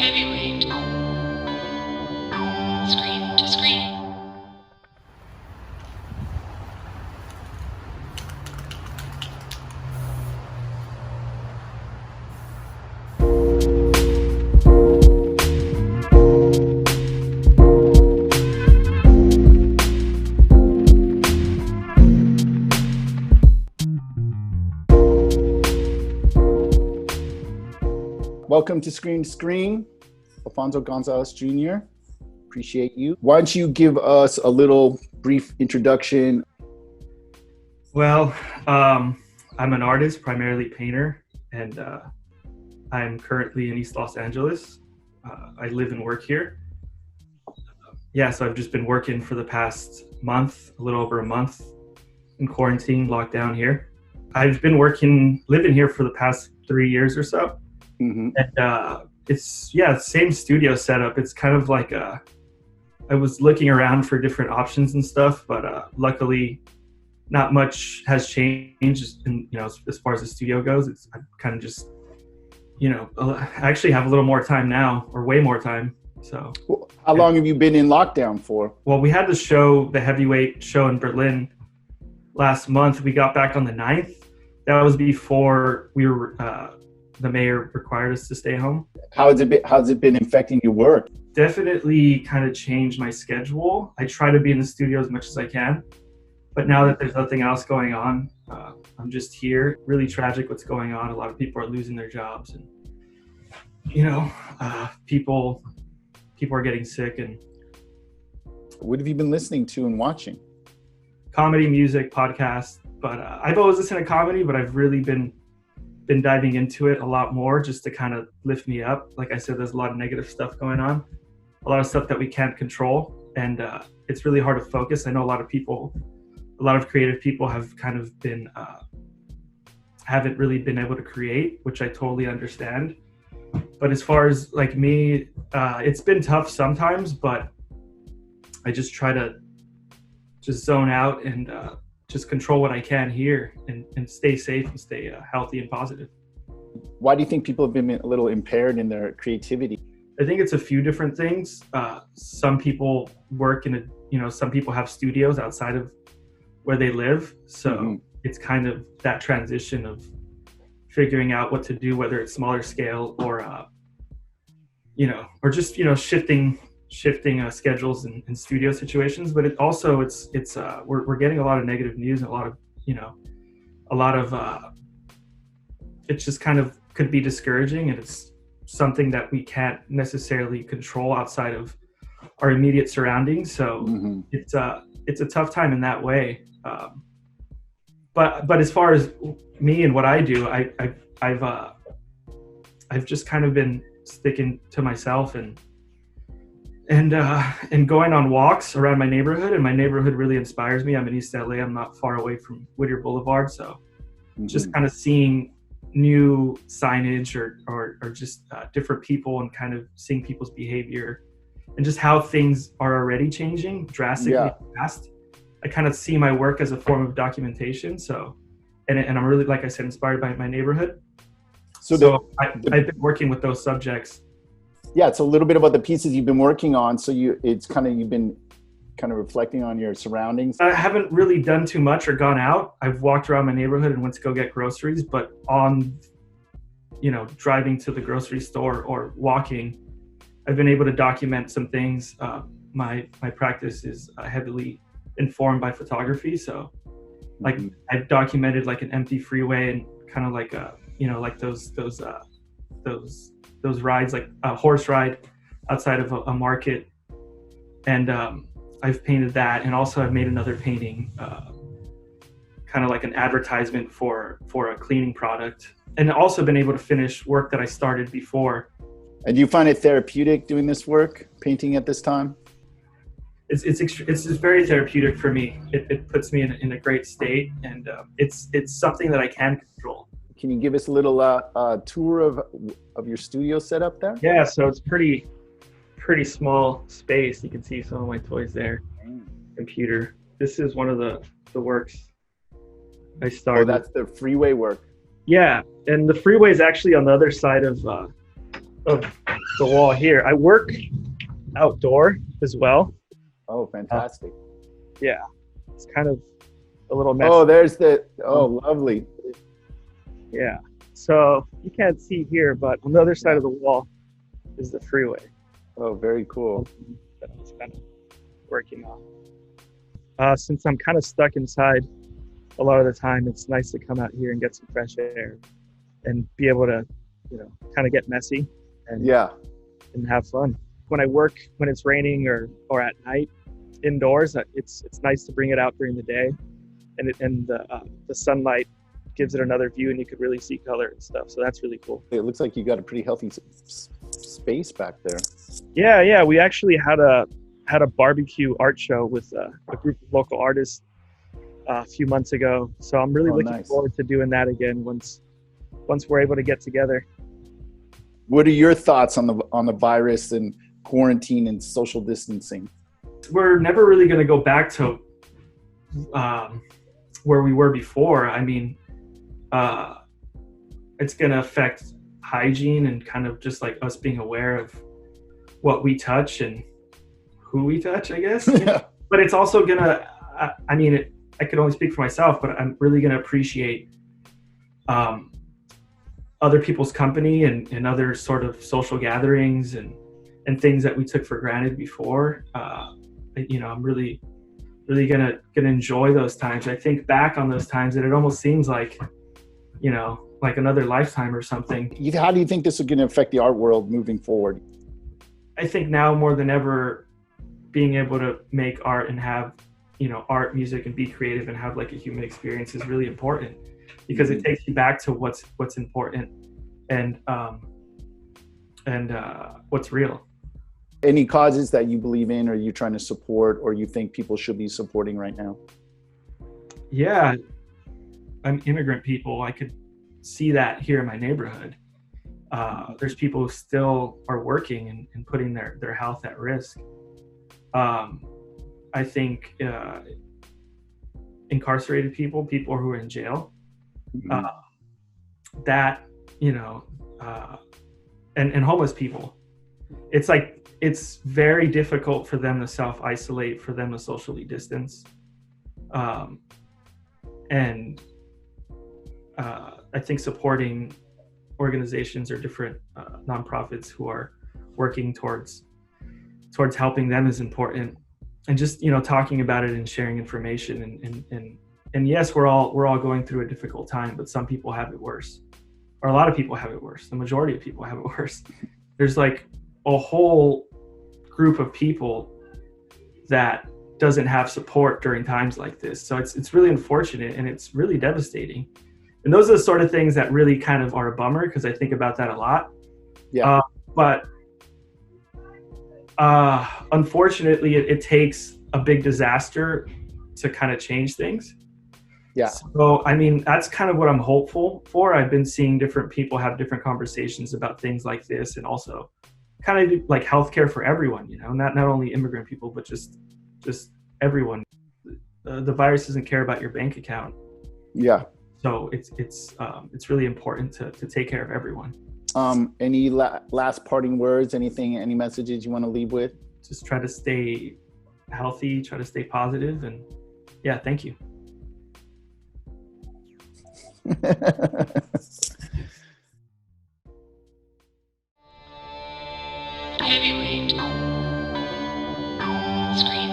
heavyweight. Screen to screen. Welcome to Screen to Screen, Alfonso Gonzalez Jr. Appreciate you. Why don't you give us a little brief introduction? Well, I'm an artist, primarily painter, and I'm currently in East Los Angeles. I live and work here. So I've just been working for the past month, a little over a month, in quarantine, locked down here. I've been living here for the past 3 years or so. Mm-hmm. And it's same studio setup. It's kind of like I was looking around for different options and stuff, but luckily not much has changed in, as far as the studio goes. It's kind of just, I actually have a little more time now, or way more time. So how long have you been in lockdown for? Well, we had the heavyweight show in Berlin last month. We got back on the 9th. That was before we were the mayor required us to stay home. How's it been affecting your work? Definitely kind of changed my schedule. I try to be in the studio as much as I can, but now that there's nothing else going on, I'm just here. Really tragic what's going on. A lot of people are losing their jobs, and people are getting sick. And what have you been listening to and watching? Comedy, music, podcasts. But I've always listened to comedy, but I've really been diving into it a lot more just to kind of lift me up. Like I said, there's a lot of negative stuff going on, a lot of stuff that we can't control, and it's really hard to focus. I know a lot of creative people have kind of been haven't really been able to create, which I totally understand. But as far as like me, it's been tough sometimes, but I just try to just zone out and just control what I can here and stay safe and stay healthy and positive. Why do you think people have been a little impaired in their creativity? I think it's a few different things. Some people work some people have studios outside of where they live. So It's kind of that transition of figuring out what to do, whether it's smaller scale or just, shifting schedules in studio situations. But we're getting a lot of negative news and a lot of it just kind of could be discouraging, and it's something that we can't necessarily control outside of our immediate surroundings. So it's a tough time in that way. But as far as me and what I do, I've just kind of been sticking to myself and going on walks around my neighborhood, and my neighborhood really inspires me. I'm in East LA. I'm not far away from Whittier Boulevard, so just kind of seeing new signage or just different people and kind of seeing people's behavior and just how things are already changing drastically fast. I kind of see my work as a form of documentation. So, and I'm really, like I said, inspired by my neighborhood. So I've been working with those subjects. Yeah, it's a little bit about the pieces you've been working on. So you've been kind of reflecting on your surroundings. I haven't really done too much or gone out. I've walked around my neighborhood and went to go get groceries, but on, driving to the grocery store or walking, I've been able to document some things. My practice is heavily informed by photography. So like I've documented like an empty freeway and kind of like like those rides, like a horse ride outside of a market. And I've painted that, and also I've made another painting, kind of like an advertisement for a cleaning product, and also been able to finish work that I started before. And do you find it therapeutic doing this work, painting at this time? It's just very therapeutic for me. It puts me in a great state, and it's something that I can control. Can you give us a little tour of your studio setup there? Yeah, so it's pretty small space. You can see some of my toys there. Computer. This is one of the works I started. Oh, that's the freeway work. Yeah, and the freeway is actually on the other side of the wall here. I work outdoor as well. Oh, fantastic. Yeah, it's kind of a little messy. Oh, there's lovely. Yeah, so you can't see here, but on the other side of the wall is the freeway. Oh, very cool. That I was kind of working on. Since I'm kind of stuck inside a lot of the time, it's nice to come out here and get some fresh air and be able to, kind of get messy and have fun. When I work, when it's raining or at night indoors, it's nice to bring it out during the day, and the sunlight gives it another view, and you could really see color and stuff. So that's really cool. It looks like you got a pretty healthy space back there. Yeah. We actually had a barbecue art show with a group of local artists a few months ago. So I'm really looking forward to doing that again once we're able to get together. What are your thoughts on the virus and quarantine and social distancing? We're never really going to go back to where we were before. I mean, it's going to affect hygiene and kind of just like us being aware of what we touch and who we touch, I guess. But it's also going to, I could only speak for myself, but I'm really going to appreciate other people's company and other sort of social gatherings and things that we took for granted before. I'm really gonna enjoy those times. I think back on those times and it almost seems like, like another lifetime or something. How do you think this is going to affect the art world moving forward? I think now more than ever, being able to make art and have, art, music, and be creative and have like a human experience is really important, because it takes you back to what's important and what's real. Any causes that you believe in or you're trying to support or you think people should be supporting right now? Yeah, I'm immigrant people. I could see that here in my neighborhood. There's people who still are working and putting their health at risk. I think incarcerated people who are in jail, and homeless people. It's like, it's very difficult for them to self-isolate, for them to socially distance. I think supporting organizations or different nonprofits who are working towards helping them is important. And just, talking about it and sharing information and yes, we're all going through a difficult time, but some people have it worse, or a lot of people have it worse. The majority of people have it worse. There's like a whole group of people that doesn't have support during times like this. So it's really unfortunate and it's really devastating. And those are the sort of things that really kind of are a bummer, because I think about that a lot. Yeah. But unfortunately, it takes a big disaster to kind of change things. Yeah. So, that's kind of what I'm hopeful for. I've been seeing different people have different conversations about things like this, and also kind of like healthcare for everyone, not only immigrant people, but just everyone. The virus doesn't care about your bank account. Yeah. So it's really important to take care of everyone. Any last parting words, any messages you want to leave with? Just try to stay healthy, try to stay positive, and yeah, thank you. Heavyweight. Screen.